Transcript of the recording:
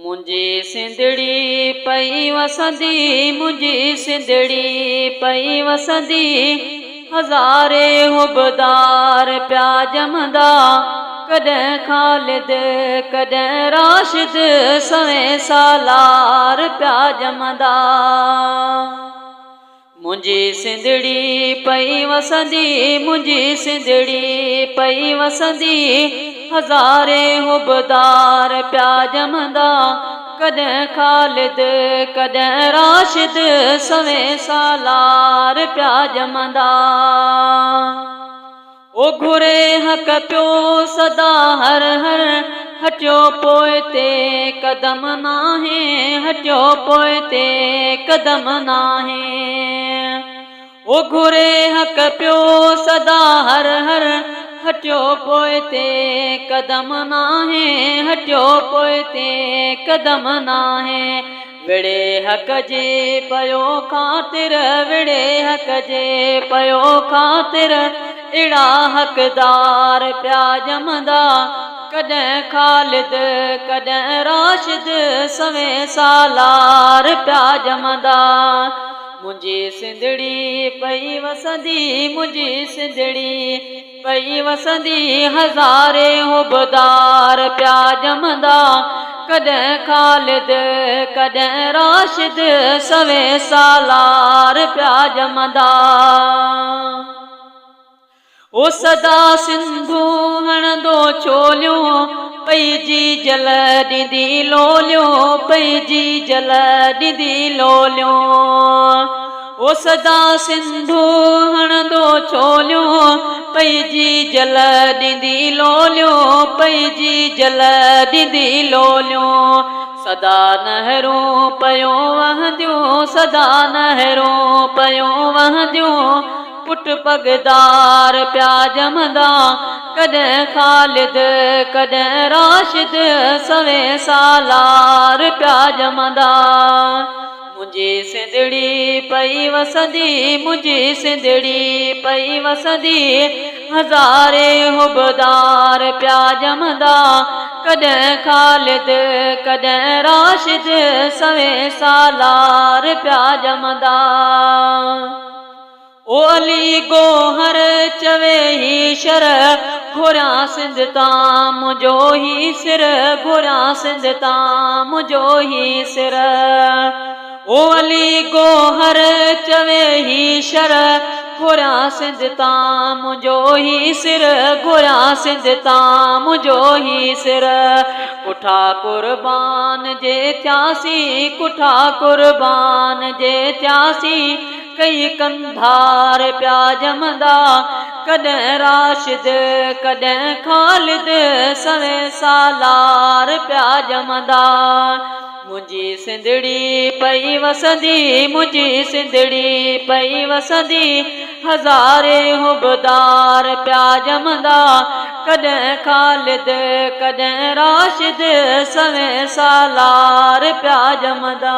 मुंहिंजी सिंधड़ी पई वसंदी, मुंहिंजी सिंधड़ी पई वसंदी, हज़ारे हुबदार पिया जमंदा, कॾहिं ख़ालिद कॾहिं राशिद, सवें सालार पिया जमंदा। मुंहिंजी सिंधड़ी पई वसंदी, मुंहिंजी सिंधड़ी पई वसंदी, हज़ारे हुबदार पिया जमंदा, कॾहिं ख़ालिद कॾहिं राशिद, सवें सालार पिया जमंदा। ओ घुरे हक़ पियो सदा हर हर, हटियो पोइ ते कदम नाहे, हटियो पोइ ते कदम नाहे। ओ घुरे हक़ पियो सदा हर हर, हटियो पोइ ते कदम नाहे, हटियो पोइ ते कदम नाहे। विड़े हक़ जे पयो ख़ातिर, विड़े हक़ जे पयो ख़ातिर, अहिड़ा हक़दार पिया जमंदा, कॾहिं ख़ालिद कॾहिं राशिद, सवें सालार पिया जमंदा। मुंहिंजी सिंधड़ी पई वसंदी, मुंहिंजी सिंधड़ी पई वसंदी, हज़ारे हुबदार पिया जमंदा, कॾहिं ख़ालिद कॾहिं राशिद, सवें सालार पिया जमंदा। ओ सदा सिंधू हणंदो छोलियो, पइजी जल ॾींदी लोलियो, पइजी जल ॾींदी लोलियो। ओ सदा सिंधू हणंदो छोलियो, पइजी जल ॾींदी लोलियो, पइजी जल ॾींदी लोलियो। सदा नहरूं पयो वहंदियूं, सदा नहरूं पयो वहंदियूं, पुट पगदार पिया जमंदा, कॾहिं ख़ालिद कॾहिं राशिद, सवें सालार पिया जमंदा। मुंहिंजी सिंधड़ी पई वसंदी, मुंहिंजी सिंधड़ी पई वसंदी, हज़ारे हुबदार पिया जमंदा, कॾहिं ख़ालिद कॾहिं राशिद, सवें सालार पिया जमंदा। ओ अली गोहर चवे ही शर, घुरियां सिंध तां मुंहिंजो ही सिर, घुरियां सिंध तां मुंहिंजो ही सिर। ओ अली गोहर चवे ही शर, घुरियां सिंध तां मुंहिंजो ही सिर, घुरियां सिंध तां मुंहिंजो ही सिर। कुठा कुर्बान जे थियासी, कुठा कुर्बान जे थियासी, कई कंधार पिया जमंदा, कॾहिं राशिद कॾहिं ख़ालिद, सवें सालार पिया जमंदा। मुंहिंजी सिंधड़ी पई वसंदी, मुंहिंजी सिंधड़ी पई वसंदी, हज़ारे हुबदार पिया जमंदा, कॾहिं ख़ालिद कॾहिं राशिद, सवें सालार पिया जमंदा।